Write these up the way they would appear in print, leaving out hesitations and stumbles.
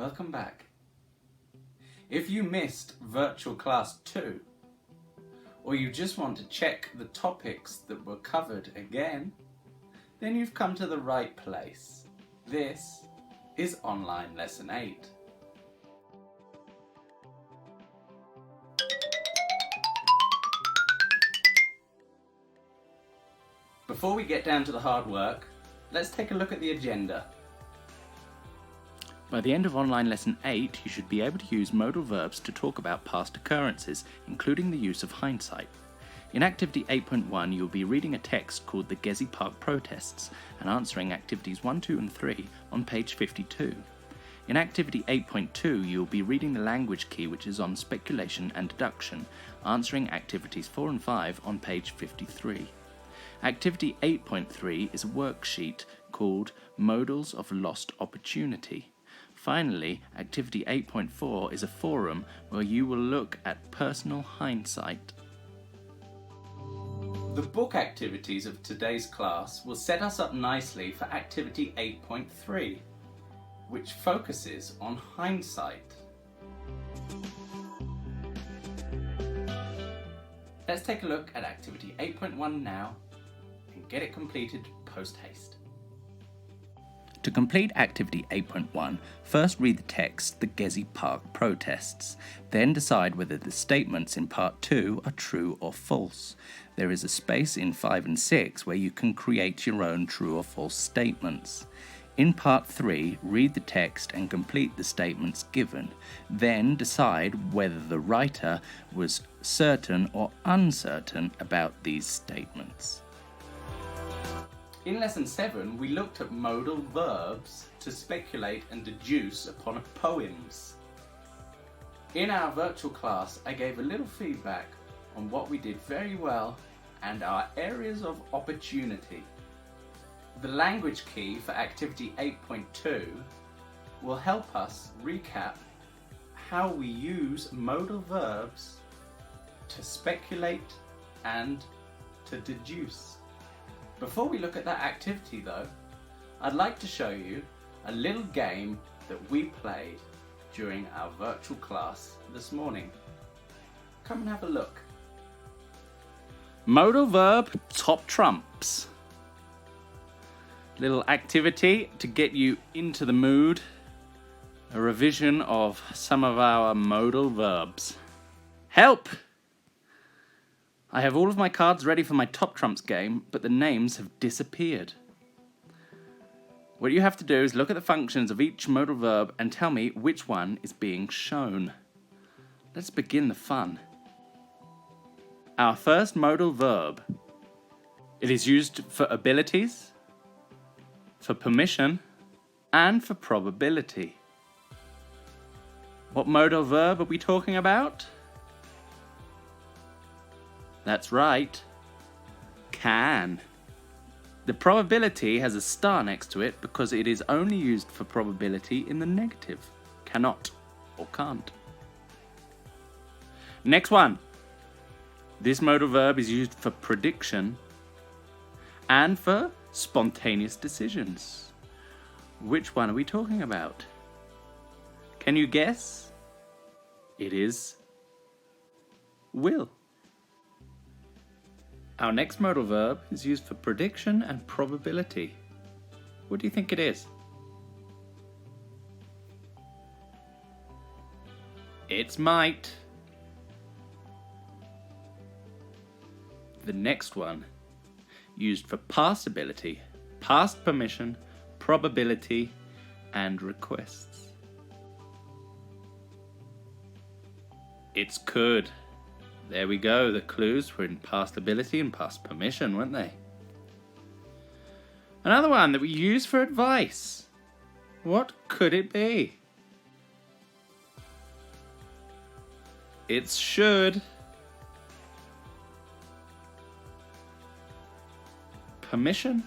Welcome back. If you missed Virtual Class 2, or you just want to check the topics that were covered again, then you've come to the right place. This is Online Lesson 8. Before we get down to the hard work, let's take a look at the agenda. By the end of Online Lesson 8, you should be able to use modal verbs to talk about past occurrences, including the use of hindsight. In Activity 8.1, you'll be reading a text called the Gezi Park Protests and answering Activities 1, 2 and 3 on page 52. In Activity 8.2, you'll be reading the language key, which is on speculation and deduction, answering Activities 4 and 5 on page 53. Activity 8.3 is a worksheet called Modals of Lost Opportunity. Finally, Activity 8.4 is a forum where you will look at personal hindsight. The book activities of today's class will set us up nicely for Activity 8.3, which focuses on hindsight. Let's take a look at Activity 8.1 now and get it completed post-haste. To complete Activity 8.1, first read the text, the Gezi Park Protests. Then decide whether the statements in Part 2 are true or false. There is a space in 5 and 6 where you can create your own true or false statements. In Part 3, read the text and complete the statements given. Then decide whether the writer was certain or uncertain about these statements. In Lesson 7, we looked at modal verbs to speculate and deduce upon poems. In our virtual class, I gave a little feedback on what we did very well and our areas of opportunity. The language key for Activity 8.2 will help us recap how we use modal verbs to speculate and to deduce. Before we look at that activity though, I'd like to show you a little game that we played during our virtual class this morning. Come and have a look. Modal verb top trumps. Little activity to get you into the mood. A revision of some of our modal verbs. Help! I have all of my cards ready for my top trumps game, but the names have disappeared. What you have to do is look at the functions of each modal verb and tell me which one is being shown. Let's begin the fun. Our first modal verb. It is used for abilities, for permission, and for probability. What modal verb are we talking about? That's right, can. The probability has a star next to it because it is only used for probability in the negative, cannot or can't. Next one. This modal verb is used for prediction and for spontaneous decisions. Which one are we talking about? Can you guess? It is will. Our next modal verb is used for prediction and probability. What do you think it is? It's might. The next one, used for past ability, past permission, probability, and requests. It's could. There we go, the clues were in past ability and past permission, weren't they? Another one that we use for advice. What could it be? It's should. Permission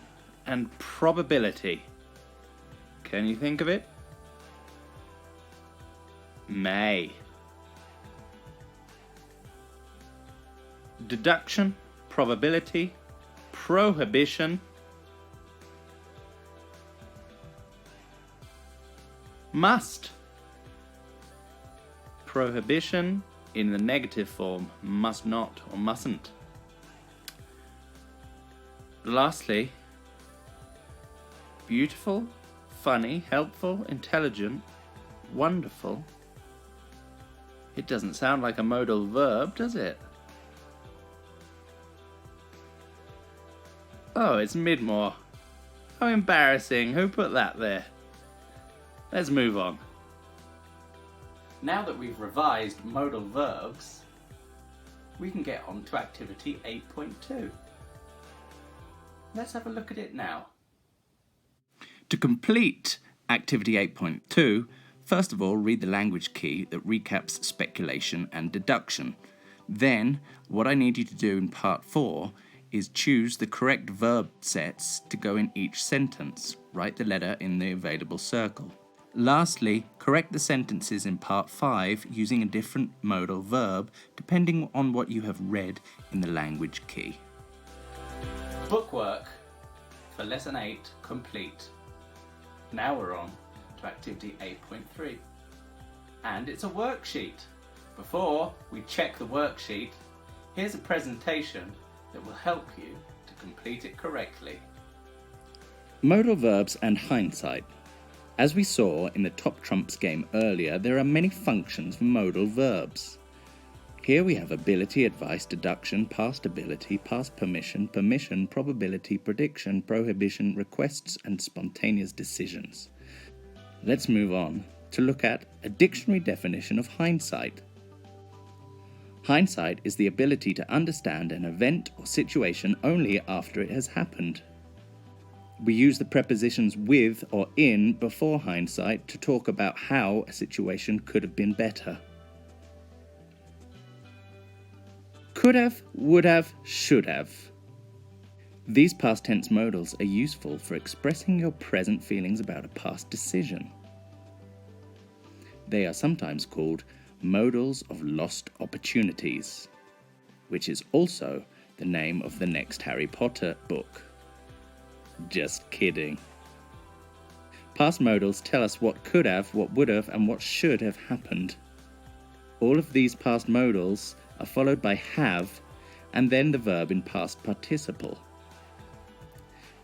and probability. Can you think of it? May. Deduction, probability, prohibition, must. prohibition in the negative form, must not or mustn't. Lastly, beautiful, funny, helpful, intelligent, wonderful. It doesn't sound like a modal verb, does it? Oh, it's Midmore. How embarrassing. Who put that there? Let's move on. Now that we've revised modal verbs, we can get on to activity 8.2. Let's have a look at it now. To complete activity 8.2, first of all, read the language key that recaps speculation and deduction. Then, what I need you to do in part 4 is choose the correct verb sets to go in each sentence. Write the letter in the available circle. Lastly, correct the sentences in part 5 using a different modal verb depending on what you have read in the language key. Bookwork for lesson 8 complete. Now we're on to activity 8.3. And it's a worksheet. Before we check the worksheet, here's a presentation that will help you to complete it correctly. Modal verbs and hindsight. As we saw in the top trumps game earlier, there are many functions for modal verbs. Here we have ability, advice, deduction, past ability, past permission, permission, probability, prediction, prohibition, requests, and spontaneous decisions. Let's move on to look at a dictionary definition of hindsight. Hindsight is the ability to understand an event or situation only after it has happened. We use the prepositions with or in before hindsight to talk about how a situation could have been better. Could have, would have, should have. These past tense modals are useful for expressing your present feelings about a past decision. They are sometimes called modals of lost opportunities, which is also the name of the next Harry Potter book. Just kidding. Past modals tell us what could have, what would have, and what should have happened. All of these past modals are followed by have, and then the verb in past participle.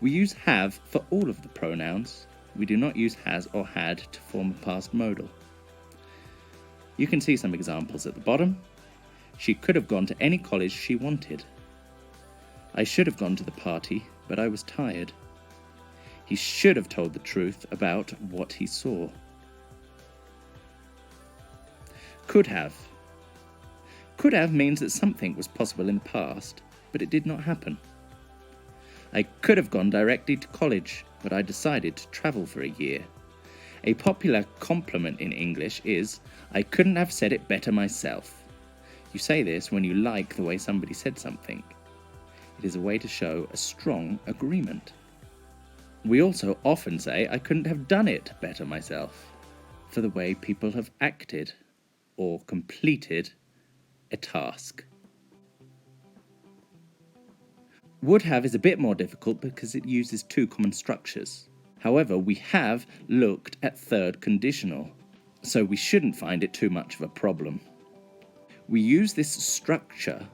We use have for all of the pronouns. We do not use has or had to form a past modal. You can see some examples at the bottom. She could have gone to any college she wanted. I should have gone to the party, but I was tired. He should have told the truth about what he saw. Could have. Could have means that something was possible in the past, but it did not happen. I could have gone directly to college, but I decided to travel for a year. A popular compliment in English is, I couldn't have said it better myself. You say this when you like the way somebody said something. It is a way to show a strong agreement. We also often say, I couldn't have done it better myself, for the way people have acted or completed a task. Would have is a bit more difficult because it uses two common structures. However, we have looked at third conditional, so we shouldn't find it too much of a problem. We use this structure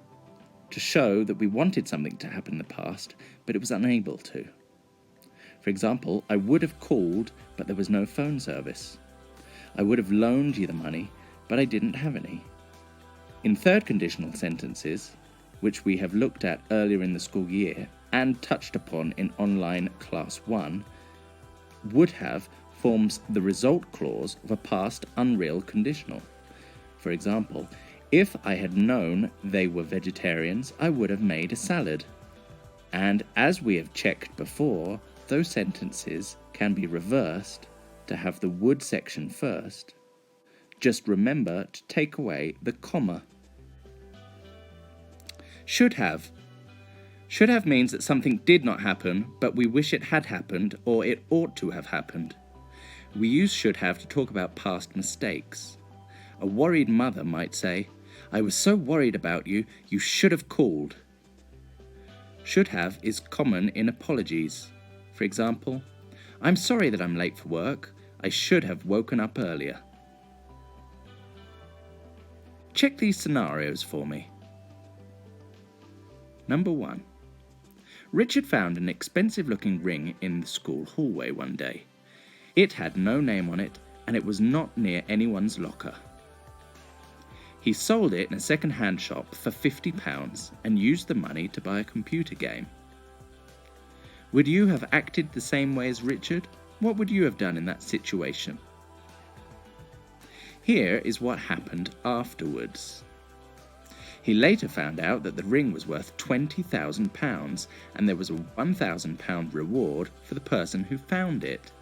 to show that we wanted something to happen in the past, but it was unable to. For example, I would have called, but there was no phone service. I would have loaned you the money, but I didn't have any. In third conditional sentences, which we have looked at earlier in the school year and touched upon in online class 1, would have forms the result clause of a past unreal conditional. For example, if I had known they were vegetarians, I would have made a salad. And as we have checked before, those sentences can be reversed to have the would section first. Just remember to take away the comma. Should have. Should have means that something did not happen, but we wish it had happened or it ought to have happened. We use should have to talk about past mistakes. A worried mother might say, I was so worried about you, you should have called. Should have is common in apologies. For example, I'm sorry that I'm late for work. I should have woken up earlier. Check these scenarios for me. Number 1. Richard found an expensive-looking ring in the school hallway one day. It had no name on it, and it was not near anyone's locker. He sold it in a second-hand shop for £50 and used the money to buy a computer game. Would you have acted the same way as Richard? What would you have done in that situation? Here is what happened afterwards. He later found out that the ring was worth £20,000 and there was a £1,000 reward for the person who found it.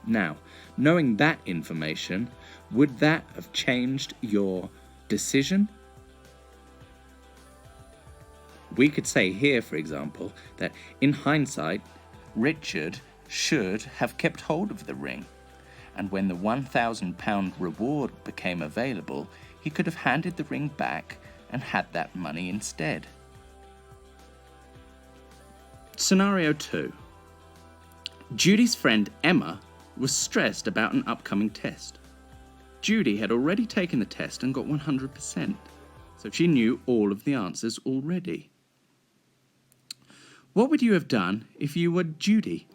Now, knowing that information, would that have changed your decision? We could say here, for example, that in hindsight, Richard should have kept hold of the ring, and when the £1,000 reward became available, he could have handed the ring back and had that money instead. Scenario 2. Judy's friend Emma was stressed about an upcoming test. Judy had already taken the test and got 100%, so she knew all of the answers already. What would you have done if you were Judy?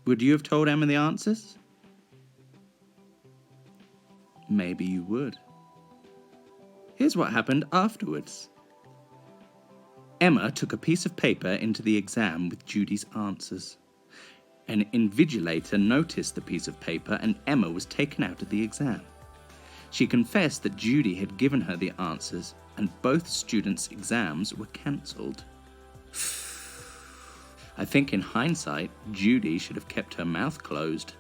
Would you have told Emma the answers? Maybe you would. Here's what happened afterwards. Emma took a piece of paper into the exam with Judy's answers. An invigilator noticed the piece of paper and Emma was taken out of the exam. She confessed that Judy had given her the answers and both students' exams were cancelled. I think in hindsight, Judy should have kept her mouth closed.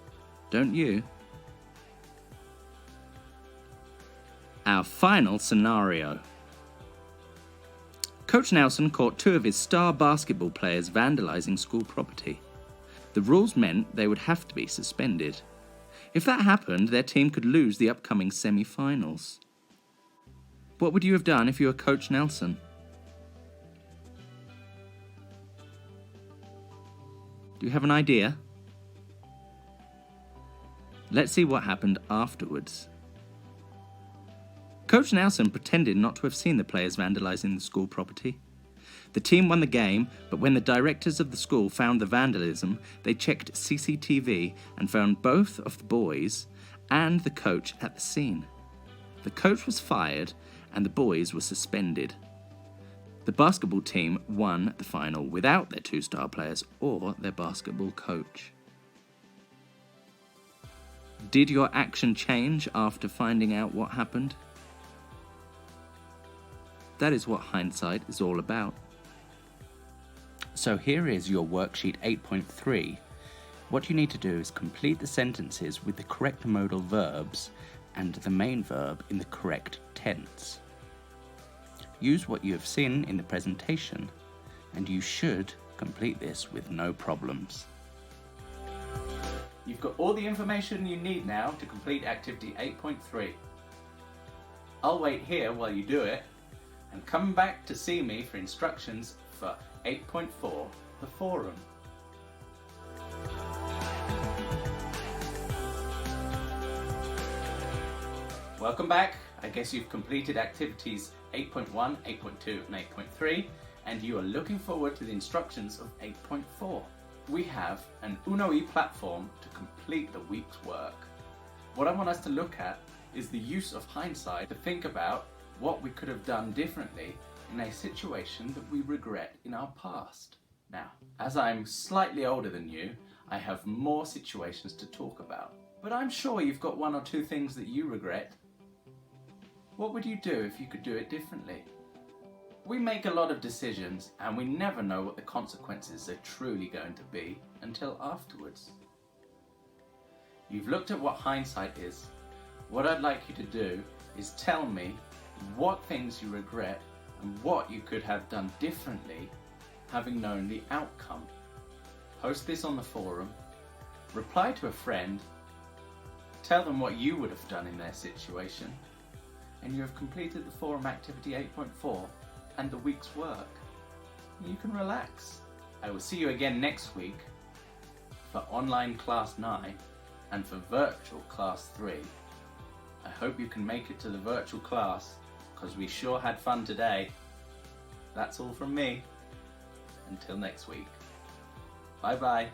Don't you? Our final scenario. Coach Nelson caught 2 of his star basketball players vandalising school property. The rules meant they would have to be suspended. If that happened, their team could lose the upcoming semi-finals. What would you have done if you were Coach Nelson? Do you have an idea? Let's see what happened afterwards. Coach Nelson pretended not to have seen the players vandalising the school property. The team won the game, but when the directors of the school found the vandalism, they checked CCTV and found both of the boys and the coach at the scene. The coach was fired and the boys were suspended. The basketball team won the final without their 2 star players or their basketball coach. Did your action change after finding out what happened? That is what hindsight is all about. So here is your worksheet 8.3. What you need to do is complete the sentences with the correct modal verbs and the main verb in the correct tense. Use what you have seen in the presentation, and you should complete this with no problems. You've got all the information you need now to complete activity 8.3. I'll wait here while you do it, and come back to see me for instructions for 8.4, the forum. Welcome back. I guess you've completed activities 8.1, 8.2 and 8.3, and you are looking forward to the instructions of 8.4. We have an UNOE platform to complete the week's work. What I want us to look at is the use of hindsight to think about what we could have done differently in a situation that we regret in our past. Now, as I'm slightly older than you, I have more situations to talk about. But I'm sure you've got 1 or 2 things that you regret. What would you do if you could do it differently? We make a lot of decisions and we never know what the consequences are truly going to be until afterwards. You've looked at what hindsight is. What I'd like you to do is tell me what things you regret and what you could have done differently having known the outcome. Post this on the forum, reply to a friend, tell them what you would have done in their situation, and you have completed the forum activity 8.4 and the week's work. You can relax. I will see you again next week for online class 9 and for virtual class 3. I hope you can make it to the virtual class, because we sure had fun today. That's all from me. Until next week. Bye bye.